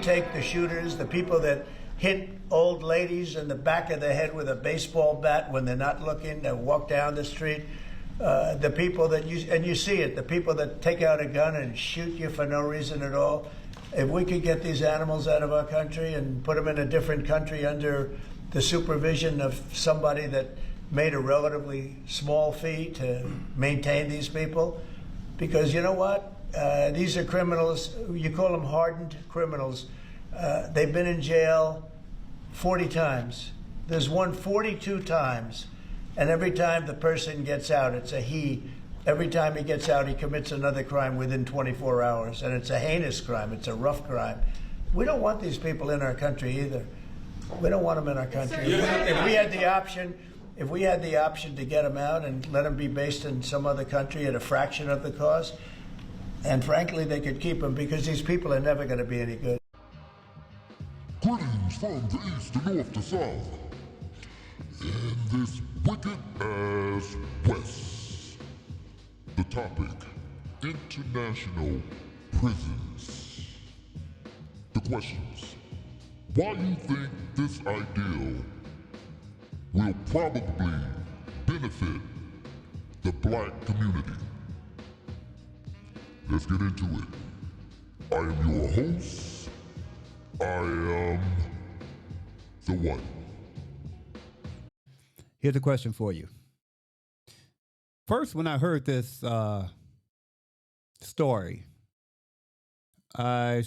take the shooters, the people that hit old ladies in the back of the head with a baseball bat when they're not looking, that walk down the street, the people that you see it, the people that take out a gun and shoot you for no reason at all. If we could get these animals out of our country and put them in a different country under the supervision of somebody that made a relatively small fee to maintain these people, because you know what? These are criminals. You call them hardened criminals. They've been in jail 40 times. There's one 42 times. And every time the person gets out, it's a he. Every time he gets out, he commits another crime within 24 hours. And it's a heinous crime. It's a rough crime. We don't want these people in our country either. We don't want them in our country. If we had the option to get them out and let them be based in some other country at a fraction of the cost, and frankly, they could keep them, because these people are never going to be any good. Greetings from the east to north to south, in this wicked-ass West. The topic, international prisons. The questions, why you think this ideal will probably benefit the black community? Let's get into it. I am your host. I am the one. Here's a question for you. First, when I heard this story, I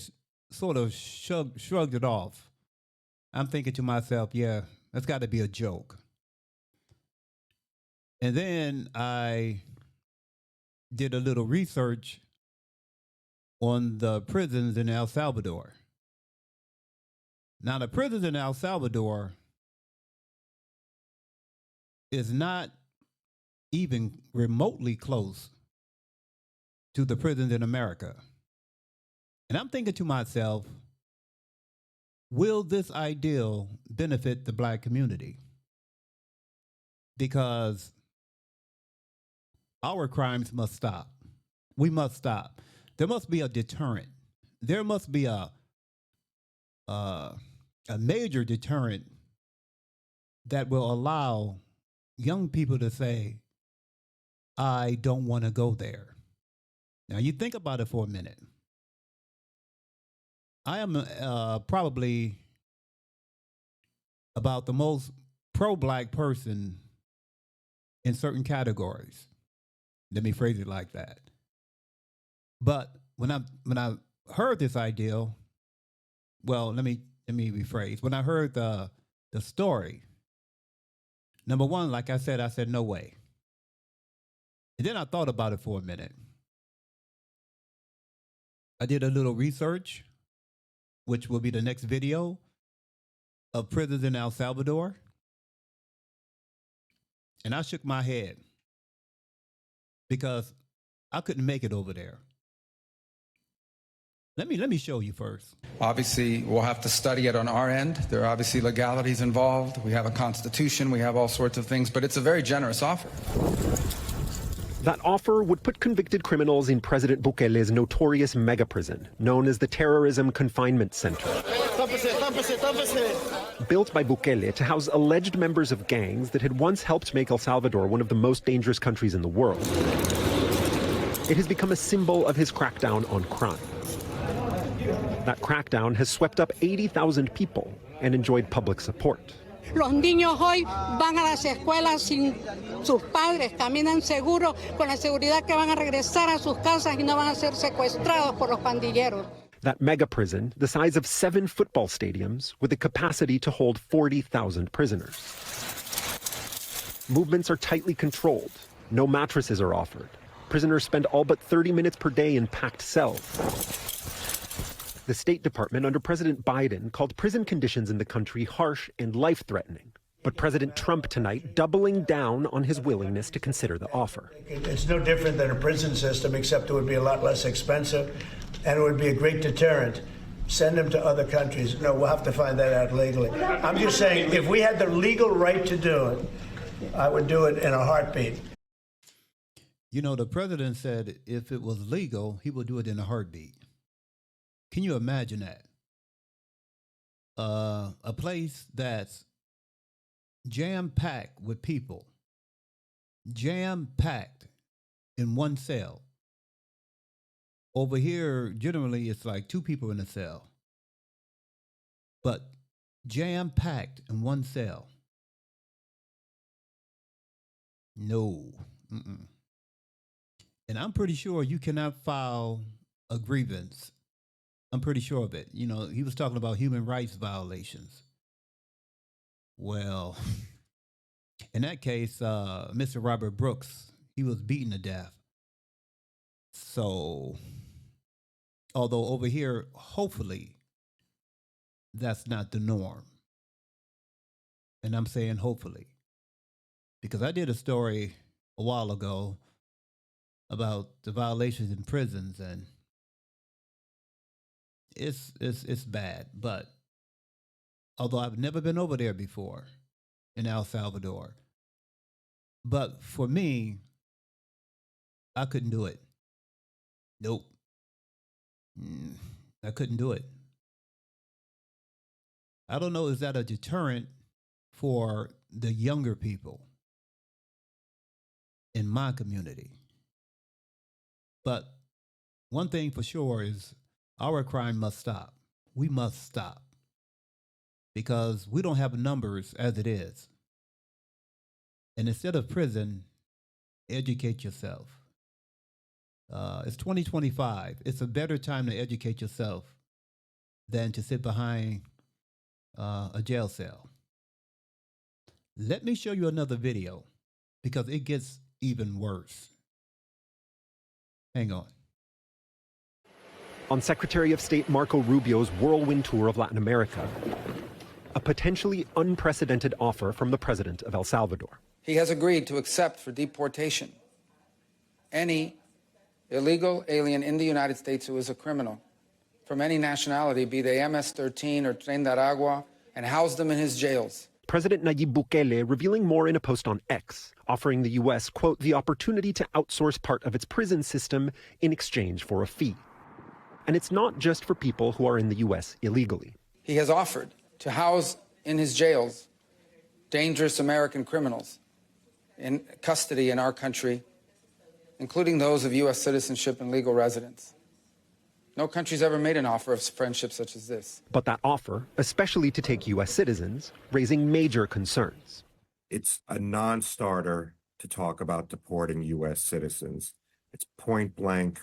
sort of shrugged it off. I'm thinking to myself, yeah, that's got to be a joke. And then I did a little research on the prisons in El Salvador. Now, the prisons in El Salvador is not even remotely close to the prisons in America. And I'm thinking to myself, will this ideal benefit the black community? Because our crimes must stop. We must stop. There must be a deterrent. There must be a major deterrent that will allow young people to say, I don't want to go there. Now, you think about it for a minute. I am probably about the most pro-black person in certain categories. Let me phrase it like that. But when I heard this ideal, well, let me rephrase. When I heard the story, number one, like I said no way. And then I thought about it for a minute. I did a little research, which will be the next video, of prisons in El Salvador. And I shook my head because I couldn't make it over there. Let me show you first. Obviously, we'll have to study it on our end. There are obviously legalities involved. We have a constitution. We have all sorts of things, but it's a very generous offer. That offer would put convicted criminals in President Bukele's notorious mega prison, known as the Terrorism Confinement Center. Built by Bukele to house alleged members of gangs that had once helped make El Salvador one of the most dangerous countries in the world. It has become a symbol of his crackdown on crime. That crackdown has swept up 80,000 people and enjoyed public support. Los niños hoy van a las escuelas sin sus padres, caminan seguros con la seguridad que van a regresar a sus casas y no van a ser secuestrados por los pandilleros. That mega prison, the size of 7 football stadiums, with the capacity to hold 40,000 prisoners. Movements are tightly controlled. No mattresses are offered. Prisoners spend all but 30 minutes per day in packed cells. The State Department under President Biden called prison conditions in the country harsh and life-threatening. But President Trump tonight doubling down on his willingness to consider the offer. It's no different than a prison system, except it would be a lot less expensive, and it would be a great deterrent. Send them to other countries. No, we'll have to find that out legally. I'm just saying, if we had the legal right to do it, I would do it in a heartbeat. You know, the president said if it was legal, he would do it in a heartbeat. Can you imagine that? a place that's jam-packed with people, jam-packed in one cell. Over here, generally, it's like 2 people in a cell, but jam-packed in one cell. No. Mm-mm. And I'm pretty sure you cannot file a grievance. I'm pretty sure of it. You know, he was talking about human rights violations. Well, in that case, Mr. Robert Brooks, he was beaten to death. So, although over here, hopefully, that's not the norm. And I'm saying hopefully, because I did a story a while ago about the violations in prisons, and it's bad. But although I've never been over there before in El Salvador, but for me, I couldn't do it. Nope. I couldn't do it. I don't know, is that a deterrent for the younger people in my community? But one thing for sure is our crime must stop. We must stop, because we don't have numbers as it is. And instead of prison, educate yourself. It's 2025. It's a better time to educate yourself than to sit behind a jail cell. Let me show you another video, because it gets even worse. Hang on. On Secretary of State Marco Rubio's whirlwind tour of Latin America, a potentially unprecedented offer from the president of El Salvador. He has agreed to accept for deportation any illegal alien in the United States who is a criminal from any nationality, be they MS-13 or Tren de Aragua, and house them in his jails. President Nayib Bukele revealing more in a post on X, offering the U.S., quote, the opportunity to outsource part of its prison system in exchange for a fee. And it's not just for people who are in the U.S. illegally. He has offered to house in his jails dangerous American criminals in custody in our country, including those of U.S. citizenship and legal residence. No country's ever made an offer of friendship such as this. But that offer, especially to take U.S. citizens, raising major concerns. It's a non-starter to talk about deporting U.S. citizens. It's point blank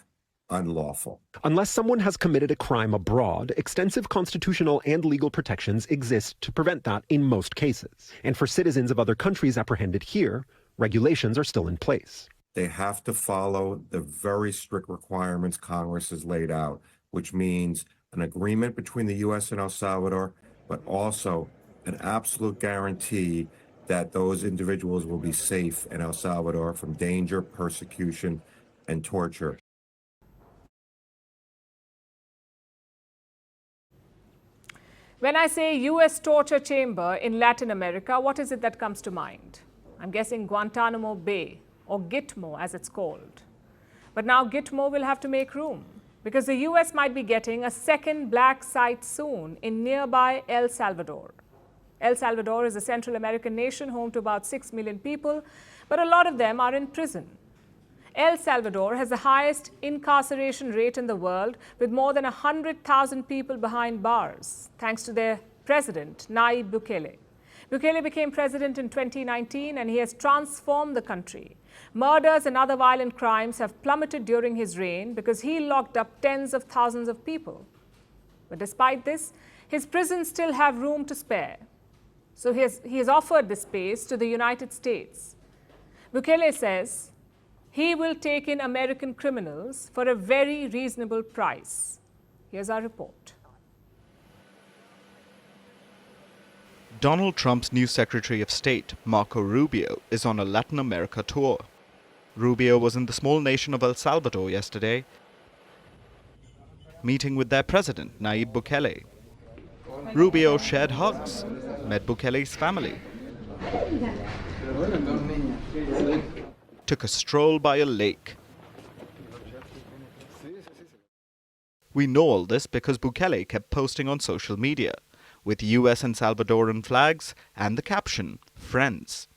unlawful. Unless someone has committed a crime abroad, extensive constitutional and legal protections exist to prevent that in most cases. And for citizens of other countries apprehended here, regulations are still in place. They have to follow the very strict requirements Congress has laid out, which means an agreement between the U.S. and El Salvador, but also an absolute guarantee that those individuals will be safe in El Salvador from danger, persecution, and torture. When I say U.S. torture chamber in Latin America, what is it that comes to mind? I'm guessing Guantanamo Bay, or Gitmo as it's called. But now Gitmo will have to make room, because the U.S. might be getting a second black site soon in nearby El Salvador. El Salvador is a Central American nation home to about 6 million people, but a lot of them are in prison. El Salvador has the highest incarceration rate in the world, with more than 100,000 people behind bars, thanks to their president, Nayib Bukele. Bukele became president in 2019, and he has transformed the country. Murders and other violent crimes have plummeted during his reign because he locked up tens of thousands of people. But despite this, his prisons still have room to spare. So he has offered this space to the United States. Bukele says he will take in American criminals for a very reasonable price. Here's our report. Donald Trump's new Secretary of State, Marco Rubio, is on a Latin America tour. Rubio was in the small nation of El Salvador yesterday, meeting with their president, Nayib Bukele. Rubio shared hugs, met Bukele's family, took a stroll by a lake. We know all this because Bukele kept posting on social media. with US and Salvadoran flags and the caption, Friends.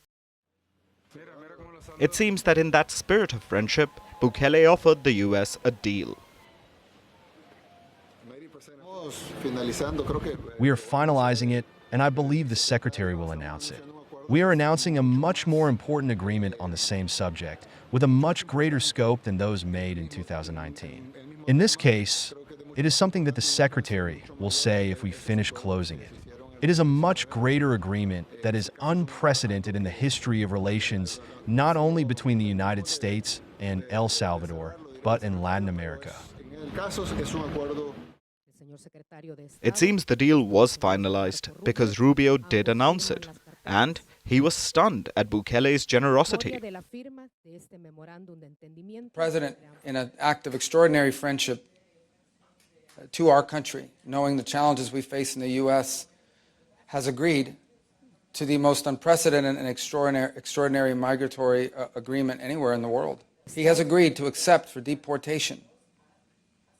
It seems that in that spirit of friendship, Bukele offered the US a deal. We are finalizing it, and I believe the Secretary will announce it. We are announcing a much more important agreement on the same subject, with a much greater scope than those made in 2019. In this case, it is something that the Secretary will say if we finish closing it. It is a much greater agreement that is unprecedented in the history of relations not only between the United States and El Salvador, but in Latin America. It seems the deal was finalized because Rubio did announce it, and he was stunned at Bukele's generosity. President, in an act of extraordinary friendship to our country, knowing the challenges we face in the U.S., has agreed to the most unprecedented and extraordinary migratory agreement anywhere in the world. He has agreed to accept for deportation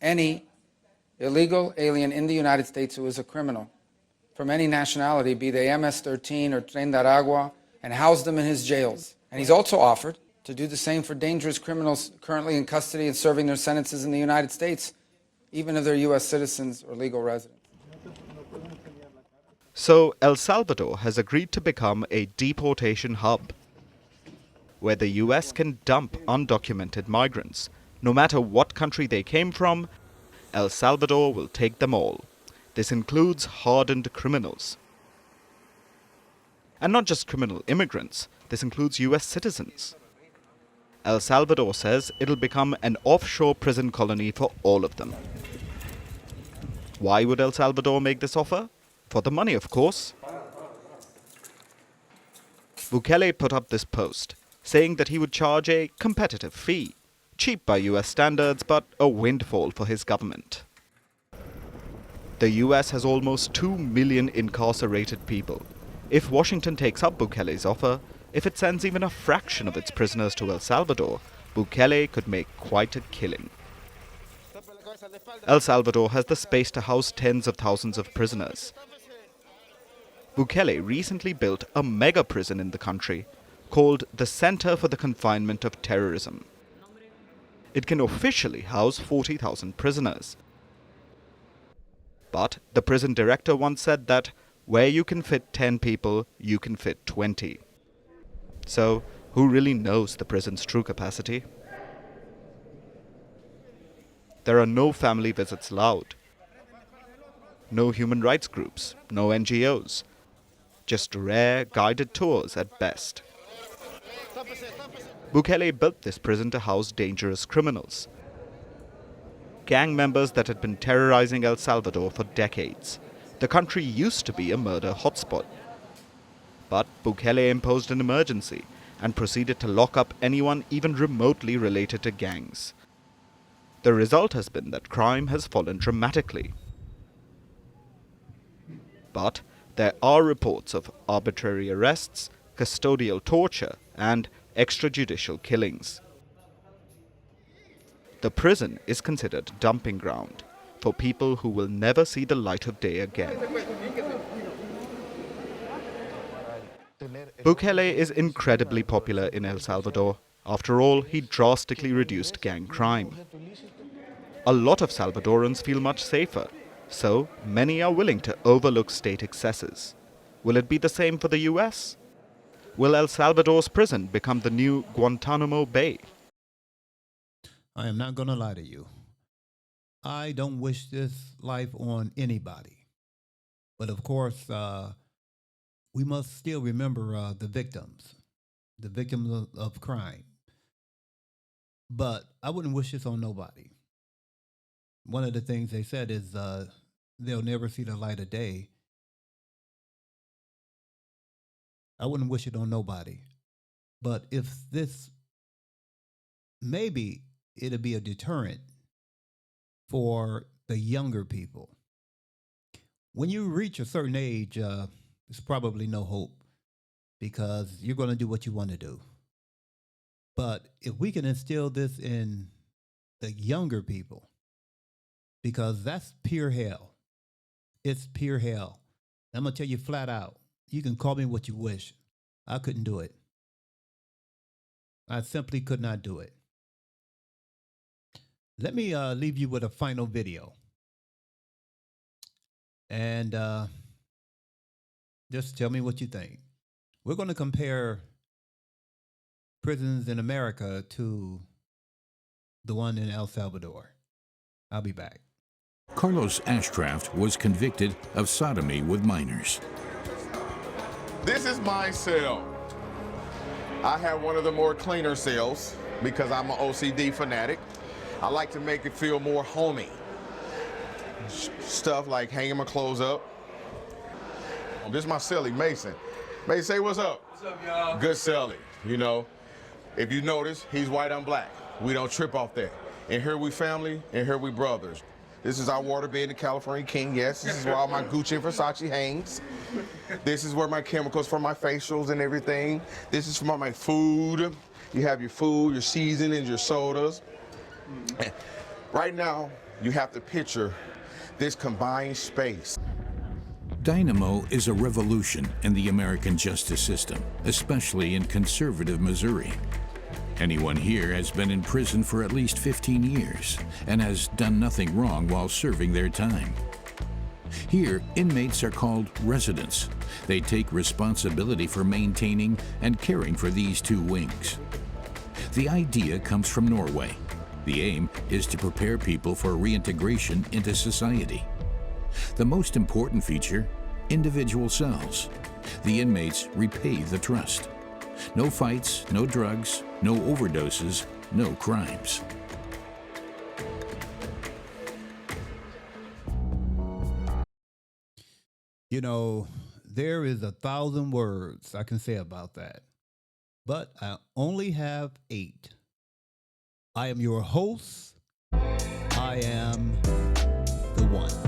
any illegal alien in the United States who is a criminal from any nationality, be they MS-13 or Tren de Aragua, and house them in his jails. And he's also offered to do the same for dangerous criminals currently in custody and serving their sentences in the United States, even if they're U.S. citizens or legal residents. So El Salvador has agreed to become a deportation hub, where the US can dump undocumented migrants. No matter what country they came from, El Salvador will take them all. This includes hardened criminals. And not just criminal immigrants, this includes US citizens. El Salvador says it'll become an offshore prison colony for all of them. Why would El Salvador make this offer? For the money, of course. Bukele put up this post, saying that he would charge a competitive fee, cheap by US standards, but a windfall for his government. The US has almost 2 million incarcerated people. If Washington takes up Bukele's offer, if it sends even a fraction of its prisoners to El Salvador, Bukele could make quite a killing. El Salvador has the space to house tens of thousands of prisoners. Bukele recently built a mega prison in the country called the Center for the Confinement of Terrorism. It can officially house 40,000 prisoners. But the prison director once said that where you can fit 10 people, you can fit 20. So, who really knows the prison's true capacity? There are no family visits allowed. No human rights groups, no NGOs. Just rare guided tours at best. Bukele built this prison to house dangerous criminals. Gang members that had been terrorizing El Salvador for decades. The country used to be a murder hotspot. But Bukele imposed an emergency and proceeded to lock up anyone even remotely related to gangs. The result has been that crime has fallen dramatically. But there are reports of arbitrary arrests, custodial torture, and extrajudicial killings. The prison is considered a dumping ground for people who will never see the light of day again. Bukele is incredibly popular in El Salvador. After all, he drastically reduced gang crime. A lot of Salvadorans feel much safer, so many are willing to overlook state excesses. Will it be the same for the US? Will El Salvador's prison become the new Guantanamo Bay? I am not going to lie to you. I don't wish this life on anybody. But of course, we must still remember the victims of crime. But I wouldn't wish this on nobody. One of the things they said is they'll never see the light of day. I wouldn't wish it on nobody. But if this, maybe it'll be a deterrent for the younger people. When you reach a certain age, there's probably no hope because you're going to do what you want to do. But if we can instill this in the younger people, because that's pure hell. It's pure hell. I'm going to tell you flat out. You can call me what you wish. I couldn't do it. I simply could not do it. Let me leave you with a final video. And just tell me what you think. We're going to compare prisons in America to the one in El Salvador. I'll be back. Carlos Ashcraft was convicted of sodomy with minors. This is my cell. I have one of the more cleaner cells because I'm an OCD fanatic. I like to make it feel more homey. Stuff like hanging my clothes up. This is my cellie, Mason. Mason, say what's up. What's up, y'all? Good cellie, you know. If you notice, he's white, I'm black. We don't trip off that. And here we family, and here we brothers. This is our waterbed, the California King, yes. This is where all my Gucci and Versace hangs. This is where my chemicals for my facials and everything. This is for my food. You have your food, your seasonings, your sodas. Right now, you have to picture this combined space. Dynamo is a revolution in the American justice system, especially in conservative Missouri. Anyone here has been in prison for at least 15 years and has done nothing wrong while serving their time. Here, inmates are called residents. They take responsibility for maintaining and caring for these two wings. The idea comes from Norway. The aim is to prepare people for reintegration into society. The most important feature, individual cells. The inmates repay the trust. No fights, no drugs, no overdoses, no crimes. You know, there is 1,000 words I can say about that, but I only have 8. I am your host. I am the one.